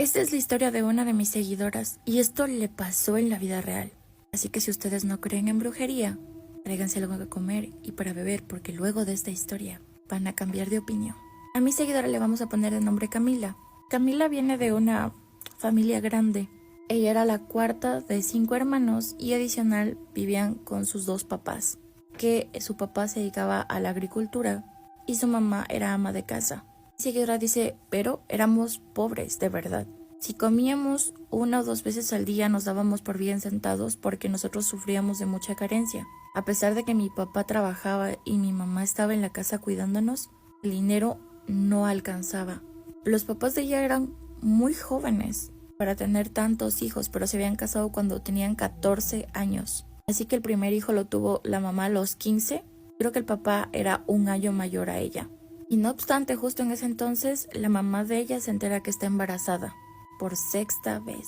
Esta es la historia de una de mis seguidoras y esto le pasó en la vida real. Así que si ustedes no creen en brujería, tráiganse algo que comer y para beber porque luego de esta historia van a cambiar de opinión. A mi seguidora le vamos a poner de nombre Camila. Camila viene de una familia grande. Ella era la cuarta de 5 hermanos y adicional vivían con sus 2 papás, que su papá se dedicaba a la agricultura y su mamá era ama de casa. Mi seguidora dice, pero éramos pobres, de verdad. Si comíamos 1 o 2 veces al día nos dábamos por bien sentados porque nosotros sufríamos de mucha carencia. A pesar de que mi papá trabajaba y mi mamá estaba en la casa cuidándonos, el dinero no alcanzaba. Los papás de ella eran muy jóvenes para tener tantos hijos, pero se habían casado cuando tenían 14 años. Así que el primer hijo lo tuvo la mamá a los 15. Creo que el papá era 1 año mayor a ella. Y no obstante, justo en ese entonces, la mamá de ella se entera que está embarazada por 6ª vez.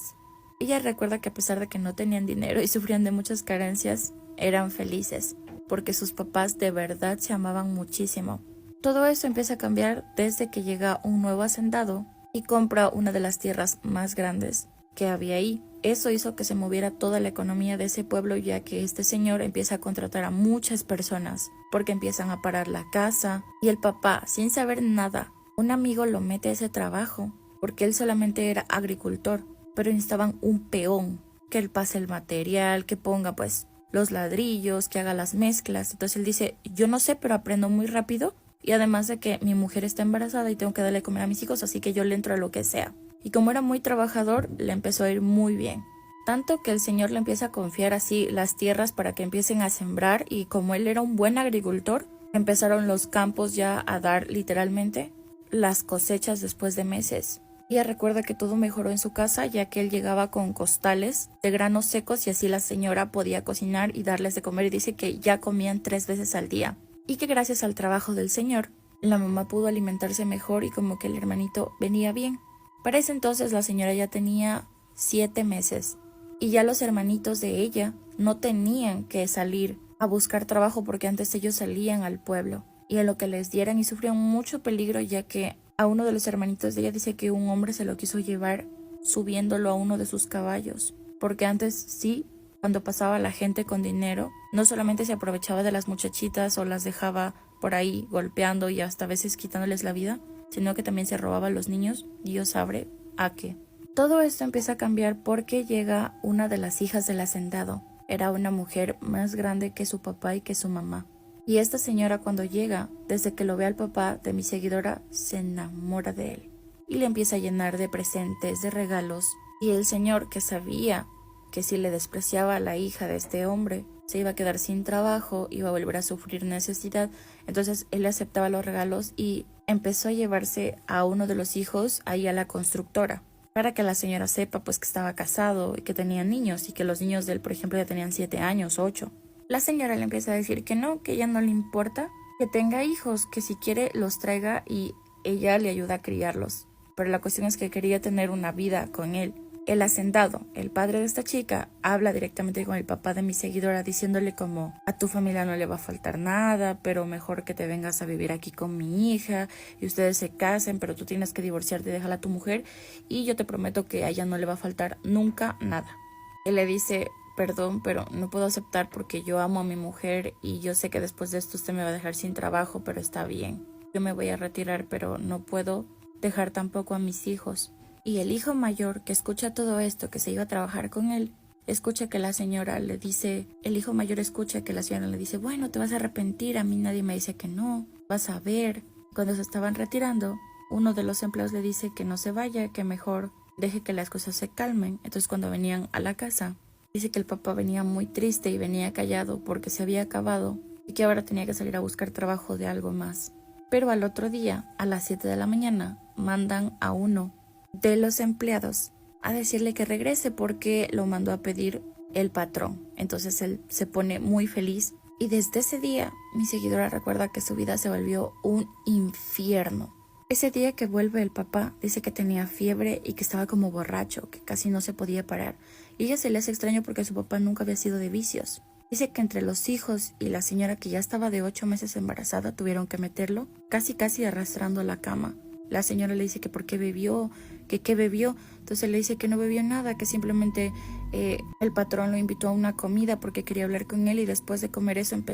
Ella recuerda que a pesar de que no tenían dinero y sufrían de muchas carencias, eran felices, porque sus papás de verdad se amaban muchísimo. Todo eso empieza a cambiar desde que llega un nuevo hacendado y compra una de las tierras más grandes que había ahí. Eso hizo que se moviera toda la economía de ese pueblo, ya que este señor empieza a contratar a muchas personas porque empiezan a parar la casa y el papá, sin saber nada, un amigo lo mete a ese trabajo porque él solamente era agricultor, pero necesitaban un peón que él pase el material, que ponga pues los ladrillos, que haga las mezclas. Entonces él dice, yo no sé, pero aprendo muy rápido y además de que mi mujer está embarazada y tengo que darle de comer a mis hijos, así que yo le entro a lo que sea. Y como era muy trabajador, le empezó a ir muy bien. Tanto que el señor le empieza a confiar así las tierras para que empiecen a sembrar y como él era un buen agricultor, empezaron los campos ya a dar literalmente las cosechas después de meses. Ella recuerda que todo mejoró en su casa ya que él llegaba con costales de granos secos y así la señora podía cocinar y darles de comer y dice que ya comían 3 veces al día. Y que gracias al trabajo del señor, la mamá pudo alimentarse mejor y como que el hermanito venía bien. Para ese entonces la señora ya tenía 7 meses y ya los hermanitos de ella no tenían que salir a buscar trabajo porque antes ellos salían al pueblo y a lo que les dieran y sufrían mucho peligro ya que a uno de los hermanitos de ella dice que un hombre se lo quiso llevar subiéndolo a uno de sus caballos, porque antes sí, cuando pasaba la gente con dinero, no solamente se aprovechaba de las muchachitas o las dejaba por ahí golpeando y hasta a veces quitándoles la vida, sino que también se robaba a los niños, Dios sabe a qué. Todo esto empieza a cambiar porque llega una de las hijas del hacendado. Era una mujer más grande que su papá y que su mamá. Y esta señora cuando llega, desde que lo ve al papá de mi seguidora, se enamora de él. Y le empieza a llenar de presentes, de regalos. Y el señor, que sabía que si le despreciaba a la hija de este hombre, se iba a quedar sin trabajo, iba a volver a sufrir necesidad. Entonces él aceptaba los regalos y empezó a llevarse a uno de los hijos ahí a la constructora, para que la señora sepa pues que estaba casado y que tenía niños y que los niños de él, por ejemplo, ya tenían 7 años, 8. La señora le empieza a decir que no, que ella no le importa que tenga hijos, que si quiere los traiga y ella le ayuda a criarlos. Pero la cuestión es que quería tener una vida con él. El hacendado, el padre de esta chica, habla directamente con el papá de mi seguidora diciéndole como a tu familia no le va a faltar nada, pero mejor que te vengas a vivir aquí con mi hija y ustedes se casen, pero tú tienes que divorciarte y déjala a tu mujer y yo te prometo que a ella no le va a faltar nunca nada. Él le dice, perdón, pero no puedo aceptar porque yo amo a mi mujer y yo sé que después de esto usted me va a dejar sin trabajo, pero está bien. Yo me voy a retirar, pero no puedo dejar tampoco a mis hijos. Y el hijo mayor, que escucha todo esto, que se iba a trabajar con él, escucha que la señora le dice, el hijo mayor escucha que la señora le dice, bueno, te vas a arrepentir, a mí nadie me dice que no, vas a ver. Cuando se estaban retirando, uno de los empleados le dice que no se vaya, que mejor deje que las cosas se calmen. Entonces cuando venían a la casa, dice que el papá venía muy triste y venía callado porque se había acabado y que ahora tenía que salir a buscar trabajo de algo más. Pero al otro día, a las 7 de la mañana, mandan a uno de los empleados a decirle que regrese porque lo mandó a pedir el patrón. Entonces él se pone muy feliz y desde ese día mi seguidora recuerda que su vida se volvió un infierno. Ese día que vuelve el papá dice que tenía fiebre y que estaba como borracho, que casi no se podía parar. Y ella se le hace extraño porque su papá nunca había sido de vicios. Dice que entre los hijos y la señora que ya estaba de 8 meses embarazada tuvieron que meterlo casi arrastrando la cama. La señora le dice que por qué bebió, que qué bebió. Entonces le dice que no bebió nada, que simplemente el patrón lo invitó a una comida porque quería hablar con él y después de comer eso empezó